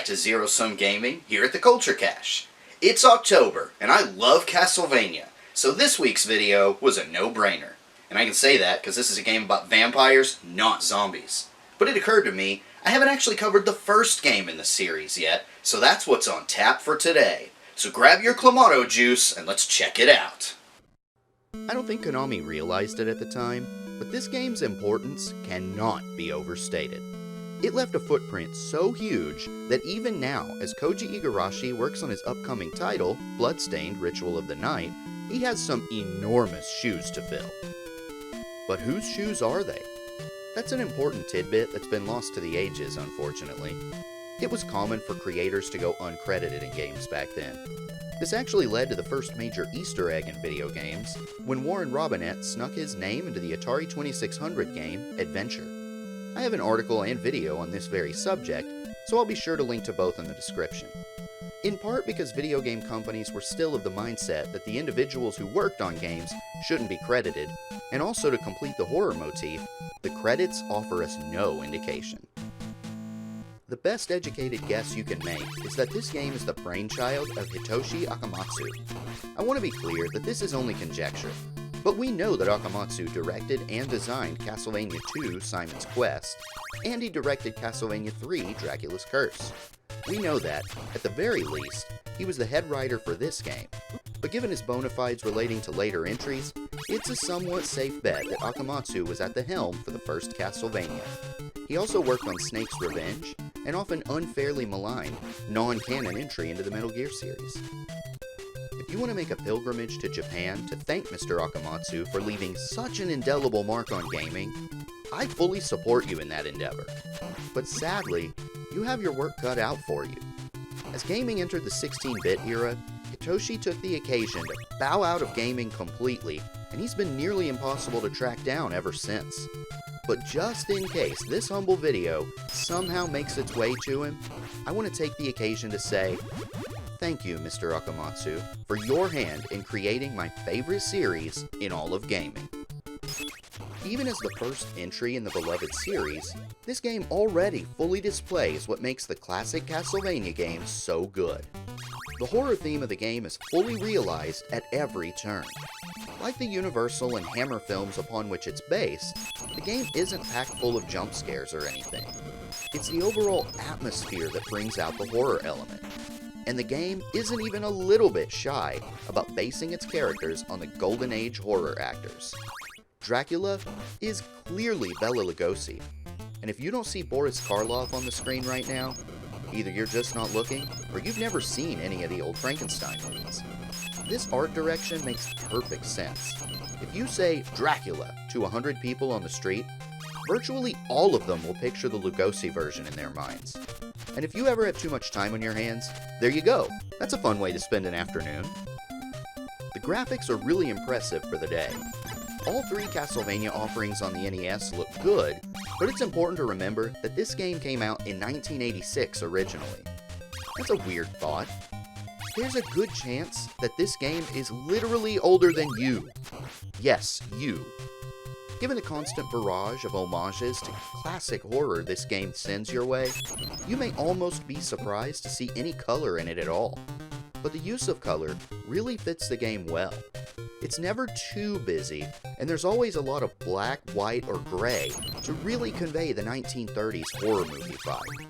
back to Zero Sum Gaming here at the Culture Cache. It's October, and I love Castlevania, so this week's video was a no-brainer. And I can say that because this is a game about vampires, not zombies. But it occurred to me, I haven't actually covered the first game in the series yet, so that's what's on tap for today. So grab your Clamato juice and let's check it out. I don't think Konami realized it at the time, but this game's importance cannot be overstated. It left a footprint so huge that even now, as Koji Igarashi works on his upcoming title, Bloodstained: Ritual of the Night, he has some enormous shoes to fill. But whose shoes are they? That's an important tidbit that's been lost to the ages, unfortunately. It was common for creators to go uncredited in games back then. This actually led to the first major Easter egg in video games, when Warren Robinett snuck his name into the Atari 2600 game, Adventure. I have an article and video on this very subject, so I'll be sure to link to both in the description. In part because video game companies were still of the mindset that the individuals who worked on games shouldn't be credited, and also to complete the horror motif, the credits offer us no indication. The best educated guess you can make is that this game is the brainchild of Hitoshi Akamatsu. I want to be clear that this is only conjecture, but we know that Akamatsu directed and designed Castlevania II: Simon's Quest, and he directed Castlevania III: Dracula's Curse. We know that, at the very least, he was the head writer for this game, but given his bona fides relating to later entries, it's a somewhat safe bet that Akamatsu was at the helm for the first Castlevania. He also worked on Snake's Revenge, an often unfairly maligned, non-canon entry into the Metal Gear series. If you want to make a pilgrimage to Japan to thank Mr. Akamatsu for leaving such an indelible mark on gaming, I fully support you in that endeavor. But sadly, you have your work cut out for you. As gaming entered the 16-bit era, Hitoshi took the occasion to bow out of gaming completely, and he's been nearly impossible to track down ever since. But just in case this humble video somehow makes its way to him, I want to take the occasion to say, thank you, Mr. Akamatsu, for your hand in creating my favorite series in all of gaming. Even as the first entry in the beloved series, this game already fully displays what makes the classic Castlevania games so good. The horror theme of the game is fully realized at every turn. Like the Universal and Hammer films upon which it's based, the game isn't packed full of jump scares or anything. It's the overall atmosphere that brings out the horror element. And the game isn't even a little bit shy about basing its characters on the Golden Age horror actors. Dracula is clearly Bela Lugosi, and if you don't see Boris Karloff on the screen right now, either you're just not looking, or you've never seen any of the old Frankenstein movies. This art direction makes perfect sense. If you say Dracula to 100 people on the street, virtually all of them will picture the Lugosi version in their minds. And if you ever have too much time on your hands, there you go. That's a fun way to spend an afternoon. The graphics are really impressive for the day. All three Castlevania offerings on the NES look good, but it's important to remember that this game came out in 1986 originally. That's a weird thought. There's a good chance that this game is literally older than you. Yes, you. Given the constant barrage of homages to classic horror this game sends your way, you may almost be surprised to see any color in it at all. But the use of color really fits the game well. It's never too busy, and there's always a lot of black, white, or gray to really convey the 1930s horror movie vibe.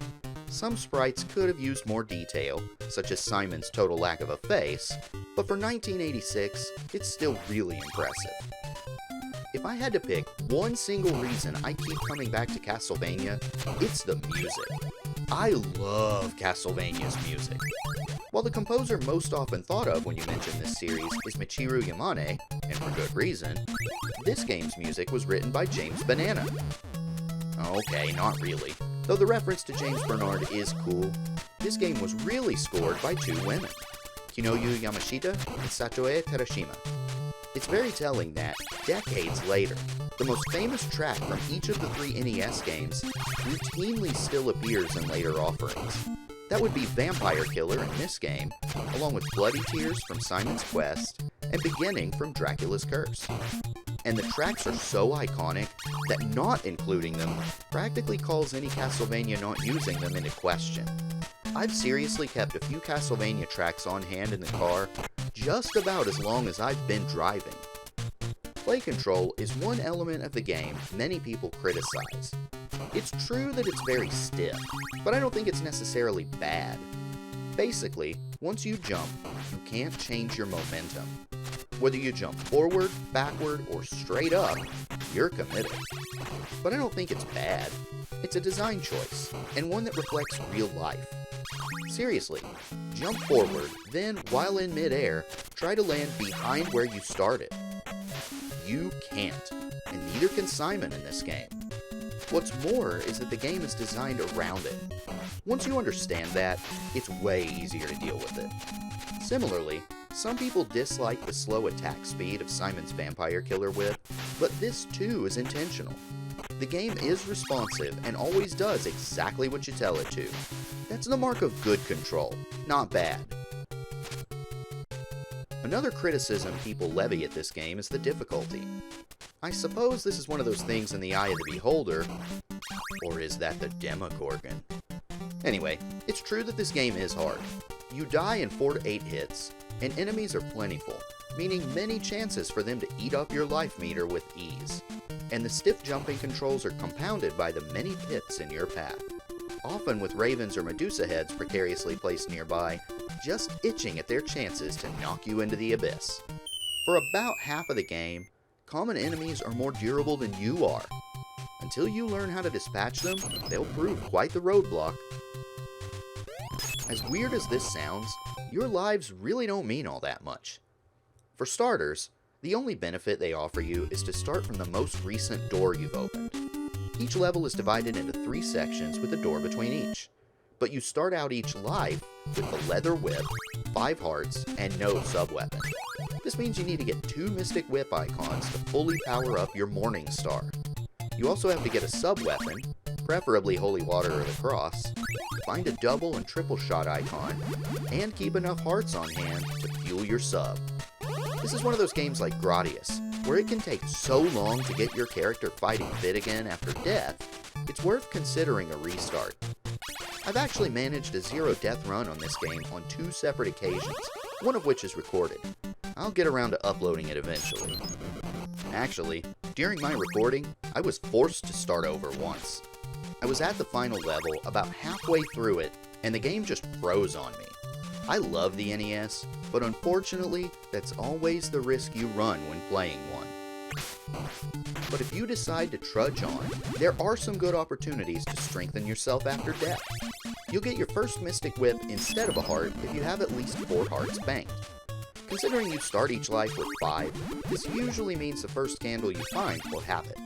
Some sprites could have used more detail, such as Simon's total lack of a face, but for 1986, it's still really impressive. If I had to pick one single reason I keep coming back to Castlevania, it's the music. I love Castlevania's music. While the composer most often thought of when you mention this series is Michiru Yamane, and for good reason, this game's music was written by James Banana. Okay, not really. Though the reference to James Bernard is cool, this game was really scored by two women, Kinoyu Yamashita and Satoe Terashima. It's very telling that, decades later, the most famous track from each of the three NES games routinely still appears in later offerings. That would be Vampire Killer in this game, along with Bloody Tears from Simon's Quest, and Beginning from Dracula's Curse. And the tracks are so iconic that not including them practically calls any Castlevania not using them into question. I've seriously kept a few Castlevania tracks on hand in the car just about as long as I've been driving. Play control is one element of the game many people criticize. It's true that it's very stiff, but I don't think it's necessarily bad. Basically, once you jump, you can't change your momentum. Whether you jump forward, backward, or straight up, you're committed. But I don't think it's bad. It's a design choice, and one that reflects real life. Seriously, jump forward, then while in midair, try to land behind where you started. You can't, and neither can Simon in this game. What's more is that the game is designed around it. Once you understand that, it's way easier to deal with it. Similarly, some people dislike the slow attack speed of Simon's vampire killer whip, but this too is intentional. The game is responsive and always does exactly what you tell it to. That's the mark of good control, not bad. Another criticism people levy at this game is the difficulty. I suppose this is one of those things in the eye of the beholder, or is that the Demogorgon? Anyway, it's true that this game is hard. You die in 4 to 8 hits, and enemies are plentiful, meaning many chances for them to eat up your life meter with ease. And the stiff jumping controls are compounded by the many pits in your path, often with ravens or Medusa heads precariously placed nearby, just itching at their chances to knock you into the abyss. For about half of the game, common enemies are more durable than you are. Until you learn how to dispatch them, they'll prove quite the roadblock. As weird as this sounds, your lives really don't mean all that much. For starters, the only benefit they offer you is to start from the most recent door you've opened. Each level is divided into 3 sections with a door between each, but you start out each life with the leather whip, 5 hearts, and no sub-weapon. This means you need to get 2 Mystic Whip icons to fully power up your Morning Star. You also have to get a sub-weapon, preferably Holy Water or the Cross, find a double and triple shot icon, and keep enough hearts on hand to fuel your sub. This is one of those games like Gradius, where it can take so long to get your character fighting fit again after death, it's worth considering a restart. I've actually managed a 0 death run on this game on 2 separate occasions, one of which is recorded. I'll get around to uploading it eventually. Actually, during my recording, I was forced to start over once. I was at the final level about halfway through it, and the game just froze on me. I love the NES, but unfortunately, that's always the risk you run when playing one. But if you decide to trudge on, there are some good opportunities to strengthen yourself after death. You'll get your first Mystic Whip instead of a heart if you have at least 4 hearts banked. Considering you start each life with 5, this usually means the first candle you find will have it.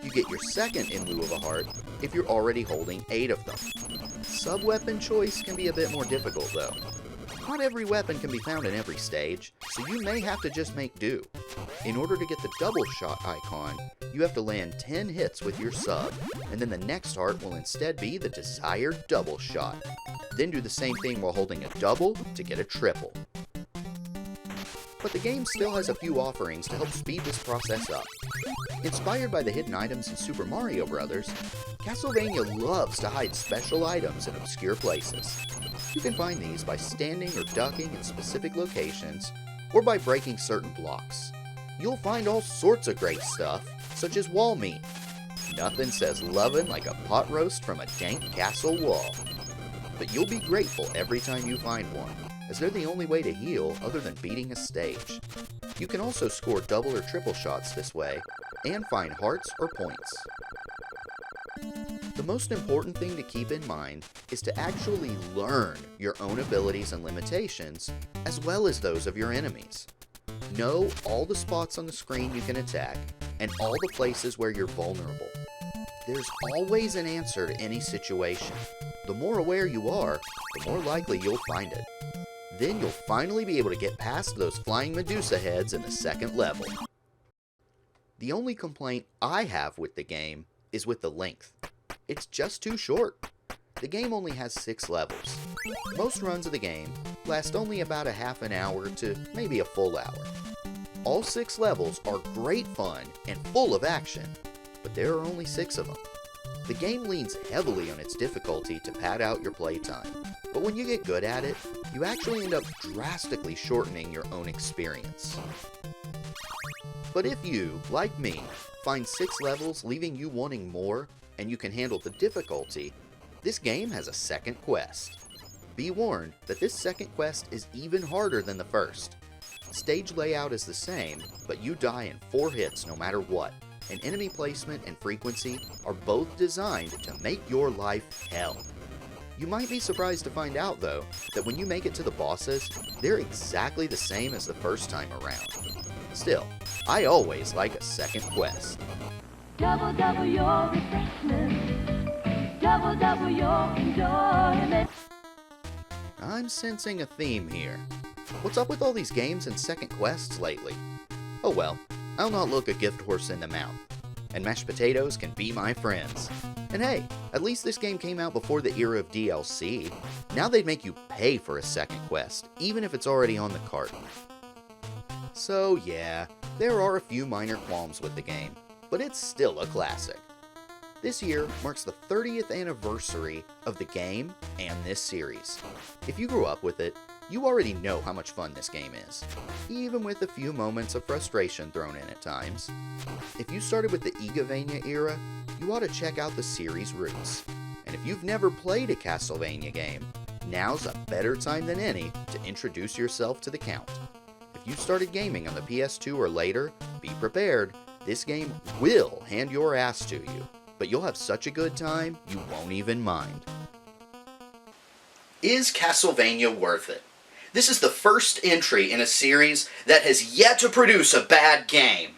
You get your second in lieu of a heart if you're already holding 8 of them. Sub-weapon choice can be a bit more difficult though. Not every weapon can be found in every stage, so you may have to just make do. In order to get the double shot icon, you have to land 10 hits with your sub, and then the next heart will instead be the desired double shot. Then do the same thing while holding a double to get a triple. But the game still has a few offerings to help speed this process up. Inspired by the hidden items in Super Mario Bros., Castlevania loves to hide special items in obscure places. You can find these by standing or ducking in specific locations, or by breaking certain blocks. You'll find all sorts of great stuff, such as wall meat. Nothing says lovin' like a pot roast from a dank castle wall. But you'll be grateful every time you find one, as they're the only way to heal other than beating a stage. You can also score double or triple shots this way, and find hearts or points. The most important thing to keep in mind is to actually learn your own abilities and limitations, as well as those of your enemies. Know all the spots on the screen you can attack, and all the places where you're vulnerable. There's always an answer to any situation. The more aware you are, the more likely you'll find it. Then you'll finally be able to get past those flying Medusa heads in the second level. The only complaint I have with the game is with the length. It's just too short. The game only has 6 levels. Most runs of the game last only about a half an hour to maybe a full hour. All 6 levels are great fun and full of action, but there are only 6 of them. The game leans heavily on its difficulty to pad out your playtime, but when you get good at it, you actually end up drastically shortening your own experience. But if you, like me, find 6 levels leaving you wanting more, and you can handle the difficulty, this game has a second quest. Be warned that this second quest is even harder than the first. Stage layout is the same, but you die in 4 hits no matter what, and enemy placement and frequency are both designed to make your life hell. You might be surprised to find out, though, that when you make it to the bosses, they're exactly the same as the first time around. Still, I always like a second quest. Double, double your refreshment. Double, double your enjoyment. I'm sensing a theme here. What's up with all these games and second quests lately? Oh well, I'll not look a gift horse in the mouth. And mashed potatoes can be my friends. And hey, at least this game came out before the era of DLC. Now they'd make you pay for a second quest, even if it's already on the cart. So yeah, there are a few minor qualms with the game, but it's still a classic. This year marks the 30th anniversary of the game and this series. If you grew up with it, you already know how much fun this game is, even with a few moments of frustration thrown in at times. If you started with the Castlevania era, you ought to check out the series' roots. And if you've never played a Castlevania game, now's a better time than any to introduce yourself to the Count. If you started gaming on the PS2 or later, be prepared, this game will hand your ass to you. But you'll have such a good time, you won't even mind. Is Castlevania worth it? This is the first entry in a series that has yet to produce a bad game.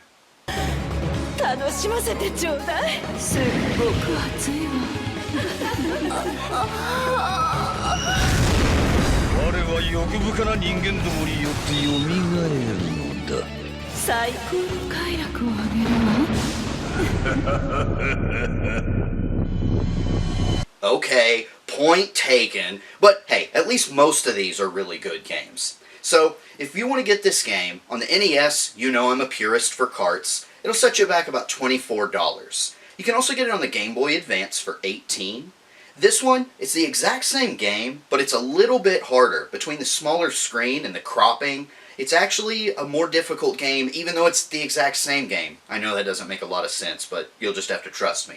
Okay, point taken, but hey, at least most of these are really good games. So, if you want to get this game, on the NES, you know I'm a purist for carts, it'll set you back about $24. You can also get it on the Game Boy Advance for $18. This one, it's the exact same game, but it's a little bit harder. Between the smaller screen and the cropping, it's actually a more difficult game, even though it's the exact same game. I know that doesn't make a lot of sense, but you'll just have to trust me.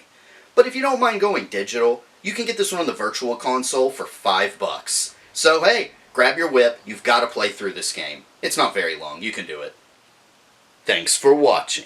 But if you don't mind going digital, you can get this one on the Virtual Console for $5. So hey, grab your whip, you've got to play through this game. It's not very long, you can do it. Thanks for watching.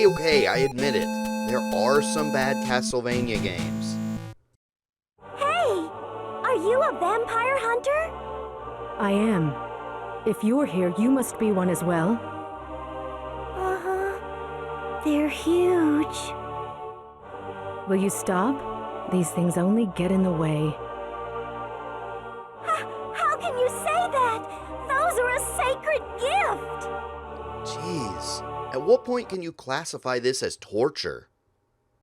Okay, I admit it. There are some bad Castlevania games. Hey! Are you a vampire hunter? I am. If you're here, you must be one as well. Uh-huh. They're huge. Will you stop? These things only get in the way. How can you say that? Those are a sacred gift! Jeez. At what point can you classify this as torture?